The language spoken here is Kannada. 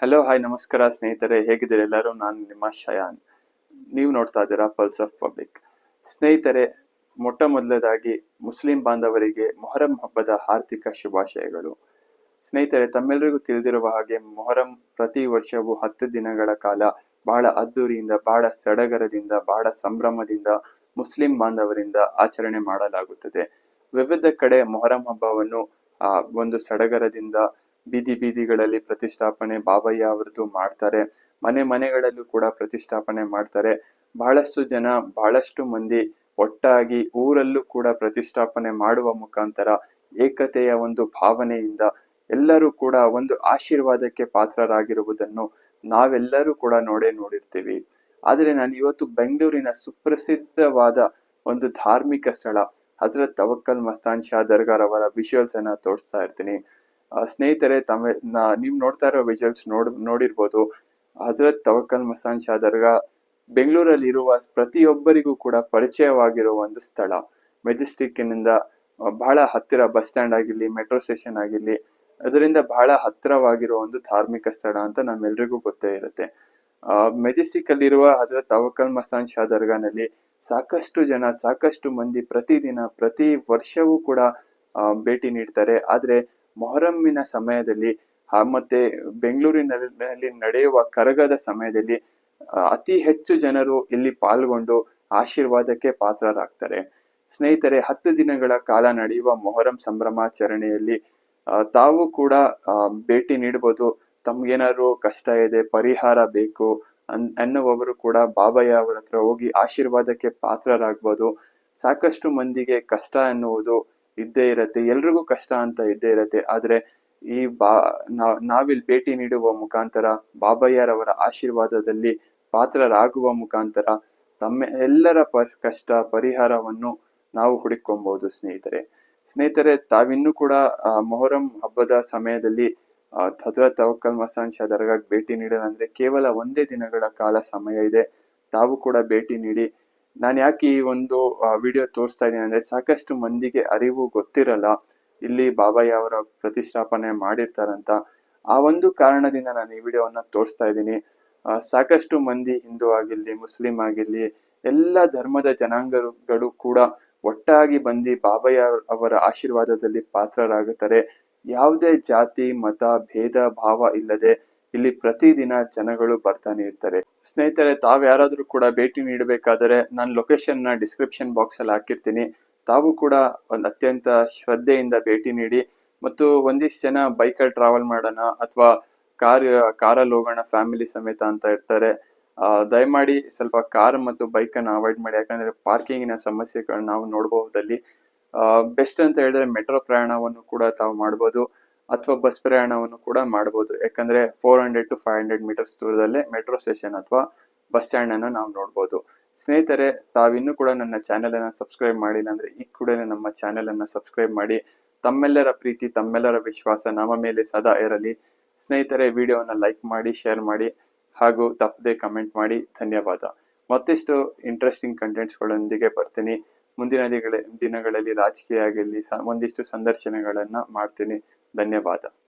ಹಲೋ ಹಾಯ್ ನಮಸ್ಕಾರ ಸ್ನೇಹಿತರೆ, ಹೇಗಿದ್ದೀರಾ ಎಲ್ಲರೂ? ನಾನು ನಿಮ್ಮ ಶಯಾನ್. ನೀವು ನೋಡ್ತಾ ಇದ್ದೀರಾ ಪಲ್ಸ್ ಆಫ್ ಪಬ್ಲಿಕ್. ಸ್ನೇಹಿತರೆ, ಮೊಟ್ಟ ಮೊದಲದಾಗಿ ಮುಸ್ಲಿಂ ಬಾಂಧವರಿಗೆ ಮೊಹರಂ ಹಬ್ಬದ ಹಾರ್ದಿಕ ಶುಭಾಶಯಗಳು. ಸ್ನೇಹಿತರೆ, ತಮ್ಮೆಲ್ಲರಿಗೂ ತಿಳಿದಿರುವ ಹಾಗೆ ಮೊಹರಂ ಪ್ರತಿ ವರ್ಷವೂ 10 ದಿನಗಳ ಕಾಲ ಬಹಳ ಅದ್ದೂರಿಯಿಂದ, ಬಹಳ ಸಡಗರದಿಂದ, ಬಹಳ ಸಂಭ್ರಮದಿಂದ ಮುಸ್ಲಿಂ ಬಾಂಧವರಿಂದ ಆಚರಣೆ ಮಾಡಲಾಗುತ್ತದೆ. ವಿವಿಧ ಕಡೆ ಮೊಹರಂ ಹಬ್ಬವನ್ನು ಒಂದು ಸಡಗರದಿಂದ ಬೀದಿ ಬೀದಿಗಳಲ್ಲಿ ಪ್ರತಿಷ್ಠಾಪನೆ ಬಾಬಯ್ಯ ಅವರದ್ದು ಮಾಡ್ತಾರೆ. ಮನೆ ಮನೆಗಳಲ್ಲೂ ಕೂಡ ಪ್ರತಿಷ್ಠಾಪನೆ ಮಾಡ್ತಾರೆ. ಬಹಳಷ್ಟು ಜನ, ಬಹಳಷ್ಟು ಮಂದಿ ಒಟ್ಟಾಗಿ ಊರಲ್ಲೂ ಕೂಡ ಪ್ರತಿಷ್ಠಾಪನೆ ಮಾಡುವ ಮುಖಾಂತರ ಏಕತೆಯ ಒಂದು ಭಾವನೆಯಿಂದ ಎಲ್ಲರೂ ಕೂಡ ಒಂದು ಆಶೀರ್ವಾದಕ್ಕೆ ಪಾತ್ರರಾಗಿರುವುದನ್ನು ನಾವೆಲ್ಲರೂ ಕೂಡ ನೋಡಿರ್ತೀವಿ. ಆದರೆ ನಾನು ಇವತ್ತು ಬೆಂಗಳೂರಿನ ಸುಪ್ರಸಿದ್ಧವಾದ ಒಂದು ಧಾರ್ಮಿಕ ಸ್ಥಳ ಹಜರತ್ ತವಕ್ಕಲ್ ಮಸ್ತಾನ್ ಶಾ ದರ್ಗಾರ್ ಅವರ ವಿಜುವಲ್ಸ್ ಅನ್ನ ತೋರಿಸ್ತಾ ಇರ್ತೀನಿ. ಸ್ನೇಹಿತರೆ, ನೀವು ನೋಡ್ತಾ ಇರೋ ವಿಜುವಲ್ಸ್ ನೋಡಿರ್ಬೋದು. ಹಜರತ್ ತವಕ್ಕಲ್ ಮಸ್ತಾನ್ ಶಾ ದರ್ಗಾ ಬೆಂಗಳೂರಲ್ಲಿ ಇರುವ ಪ್ರತಿಯೊಬ್ಬರಿಗೂ ಕೂಡ ಪರಿಚಯವಾಗಿರುವ ಒಂದು ಸ್ಥಳ. ಮೆಜೆಸ್ಟಿಕ್ನಿಂದ ಬಹಳ ಹತ್ತಿರ, ಬಸ್ ಸ್ಟ್ಯಾಂಡ್ ಆಗಿರ್ಲಿ, ಮೆಟ್ರೋ ಸ್ಟೇಷನ್ ಆಗಿರ್ಲಿ, ಅದರಿಂದ ಬಹಳ ಹತ್ತಿರವಾಗಿರುವ ಒಂದು ಧಾರ್ಮಿಕ ಸ್ಥಳ ಅಂತ ನಮ್ಮೆಲ್ರಿಗೂ ಗೊತ್ತೇ ಇರುತ್ತೆ. ಮೆಜೆಸ್ಟಿಕ್ ಅಲ್ಲಿರುವ ಹಜರತ್ ತವಕ್ಕಲ್ ಮಸ್ತಾನ್ ಶಾ ದರ್ಗಾನಲ್ಲಿ ಸಾಕಷ್ಟು ಜನ, ಸಾಕಷ್ಟು ಮಂದಿ ಪ್ರತಿದಿನ, ಪ್ರತಿ ವರ್ಷವೂ ಕೂಡ ಭೇಟಿ ನೀಡ್ತಾರೆ. ಆದ್ರೆ ಮೊಹರಮ್ಮಿನ ಸಮಯದಲ್ಲಿ ಮತ್ತೆ ಬೆಂಗಳೂರಿನಲ್ಲಿ ನಡೆಯುವ ಕರಗದ ಸಮಯದಲ್ಲಿ ಅತಿ ಹೆಚ್ಚು ಜನರು ಇಲ್ಲಿ ಪಾಲ್ಗೊಂಡು ಆಶೀರ್ವಾದಕ್ಕೆ ಪಾತ್ರರಾಗ್ತಾರೆ. ಸ್ನೇಹಿತರೆ, 10 ದಿನಗಳ ಕಾಲ ನಡೆಯುವ ಮೊಹರಂ ಸಂಭ್ರಮಾಚರಣೆಯಲ್ಲಿ ತಾವು ಕೂಡ ಭೇಟಿ ನೀಡಬಹುದು. ತಮ್ಗೇನಾದ್ರು ಕಷ್ಟ ಇದೆ, ಪರಿಹಾರ ಬೇಕು ಅನ್ನುವವರು ಕೂಡ ಬಾಬಯ್ಯ ಅವರ ಹತ್ರ ಹೋಗಿ ಆಶೀರ್ವಾದಕ್ಕೆ ಪಾತ್ರರಾಗ್ಬೋದು. ಸಾಕಷ್ಟು ಮಂದಿಗೆ ಕಷ್ಟ ಎನ್ನುವುದು ಇದ್ದೇ ಇರತ್ತೆ, ಎಲ್ರಿಗೂ ಕಷ್ಟ ಅಂತ ಇದ್ದೇ ಇರತ್ತೆ. ಆದ್ರೆ ಈ ನಾವಿಲ್ಲಿ ಭೇಟಿ ನೀಡುವ ಮುಖಾಂತರ ಬಾಬಯ್ಯರವರ ಆಶೀರ್ವಾದದಲ್ಲಿ ಪಾತ್ರರಾಗುವ ಮುಖಾಂತರ ಎಲ್ಲರ ಕಷ್ಟ ಪರಿಹಾರವನ್ನು ನಾವು ಹುಡುಕೊಂಬಹುದು. ಸ್ನೇಹಿತರೆ, ತಾವಿನ್ನೂ ಕೂಡ ಮೊಹರಂ ಹಬ್ಬದ ಸಮಯದಲ್ಲಿ ಹಜರತ್ ತವಕ್ಕಲ್ ಮಸ್ತಾನ್ ಶಾ ದರ್ಗಾಗೆ ಭೇಟಿ ನೀಡೋದಂದ್ರೆ ಕೇವಲ 1 ದಿನಗಳ ಕಾಲ ಸಮಯ ಇದೆ. ತಾವು ಕೂಡ ಭೇಟಿ ನೀಡಿ. ನಾನು ಯಾಕೆ ಈ ಒಂದು ವಿಡಿಯೋ ತೋರಿಸ್ತಾ ಇದ್ದೀನಿ ಅಂದ್ರೆ, ಸಾಕಷ್ಟು ಮಂದಿಗೆ ಅರಿವು ಗೊತ್ತಿರಲ್ಲ ಇಲ್ಲಿ ಬಾಬಯ್ಯ ಅವರ ಪ್ರತಿಷ್ಠಾಪನೆ ಮಾಡಿರ್ತಾರಂತ. ಆ ಒಂದು ಕಾರಣದಿಂದ ನಾನು ಈ ವಿಡಿಯೋವನ್ನ ತೋರಿಸ್ತಾ ಇದ್ದೀನಿ. ಸಾಕಷ್ಟು ಮಂದಿ, ಹಿಂದೂ ಆಗಿರ್ಲಿ, ಮುಸ್ಲಿಂ ಆಗಿರ್ಲಿ, ಎಲ್ಲ ಧರ್ಮದ ಜನಾಂಗಗಳು ಕೂಡ ಒಟ್ಟಾಗಿ ಬಂದು ಬಾಬಯ್ಯ ಅವರ ಆಶೀರ್ವಾದದಲ್ಲಿ ಪಾತ್ರರಾಗುತ್ತಾರೆ. ಯಾವುದೇ ಜಾತಿ ಮತ ಭೇದ ಭಾವ ಇಲ್ಲದೆ ಇಲ್ಲಿ ಪ್ರತಿದಿನ ಜನಗಳು ಬರ್ತಾನೆ ಇರ್ತಾರೆ. ಸ್ನೇಹಿತರೆ, ತಾವ್ ಯಾರಾದ್ರೂ ಕೂಡ ಭೇಟಿ ನೀಡಬೇಕಾದರೆ ನಾನು ಲೊಕೇಶನ್ ನ ಡಿಸ್ಕ್ರಿಪ್ಷನ್ ಬಾಕ್ಸ್ ಅಲ್ಲಿ ಹಾಕಿರ್ತೀನಿ. ತಾವು ಕೂಡ ಒಂದು ಅತ್ಯಂತ ಶ್ರದ್ಧೆಯಿಂದ ಭೇಟಿ ನೀಡಿ. ಮತ್ತು ಒಂದಿಷ್ಟು ಜನ ಬೈಕಲ್ಲಿ ಟ್ರಾವೆಲ್ ಮಾಡೋಣ ಅಥವಾ ಕಾರಲ್ಲಿ ಹೋಗೋಣ ಫ್ಯಾಮಿಲಿ ಸಮೇತ ಅಂತ ಇರ್ತಾರೆ. ದಯಮಾಡಿ ಸ್ವಲ್ಪ ಕಾರ್ ಮತ್ತು ಬೈಕ್ ಅನ್ನು ಅವಾಯ್ಡ್ ಮಾಡಿ. ಯಾಕಂದ್ರೆ ಪಾರ್ಕಿಂಗಿನ ಸಮಸ್ಯೆಗಳನ್ನ ನಾವು ನೋಡಬಹುದಲ್ಲಿ. ಬೆಸ್ಟ್ ಅಂತ ಹೇಳಿದ್ರೆ ಮೆಟ್ರೋ ಪ್ರಯಾಣವನ್ನು ಕೂಡ ತಾವು ಮಾಡಬಹುದು ಅಥವಾ ಬಸ್ ಪ್ರಯಾಣವನ್ನು ಕೂಡ ಮಾಡಬಹುದು. ಯಾಕಂದ್ರೆ 400 to 500 ಮೀಟರ್ಸ್ ದೂರದಲ್ಲೇ ಮೆಟ್ರೋ ಸ್ಟೇಷನ್ ಅಥವಾ ಬಸ್ ಸ್ಟ್ಯಾಂಡ್ ಅನ್ನು ನಾವು ನೋಡಬಹುದು. ಸ್ನೇಹಿತರೆ, ತಾವಿನ್ನೂ ಕೂಡ ನನ್ನ ಚಾನೆಲ್ ಅನ್ನ ಸಬ್ಸ್ಕ್ರೈಬ್ ಮಾಡಿಲ್ಲ ಅಂದ್ರೆ ಈ ಕೂಡಲೇ ನಮ್ಮ ಚಾನೆಲ್ ಅನ್ನ ಸಬ್ಸ್ಕ್ರೈಬ್ ಮಾಡಿ. ತಮ್ಮೆಲ್ಲರ ಪ್ರೀತಿ, ತಮ್ಮೆಲ್ಲರ ವಿಶ್ವಾಸ ನಮ್ಮ ಮೇಲೆ ಸದಾ ಇರಲಿ. ಸ್ನೇಹಿತರೆ, ವಿಡಿಯೋನ ಲೈಕ್ ಮಾಡಿ, ಶೇರ್ ಮಾಡಿ ಹಾಗೂ ತಪ್ಪದೆ ಕಮೆಂಟ್ ಮಾಡಿ. ಧನ್ಯವಾದ. ಮತ್ತಿಷ್ಟು ಇಂಟ್ರೆಸ್ಟಿಂಗ್ ಕಂಟೆಂಟ್ಸ್ಗಳೊಂದಿಗೆ ಬರ್ತೀನಿ. ಮುಂದಿನ ದಿನಗಳಲ್ಲಿ ರಾಜಕೀಯ ಆಗಿರಲಿ, ಒಂದಿಷ್ಟು ಸಂದರ್ಶನಗಳನ್ನ ಮಾಡ್ತೀನಿ. ಧನ್ಯವಾದ.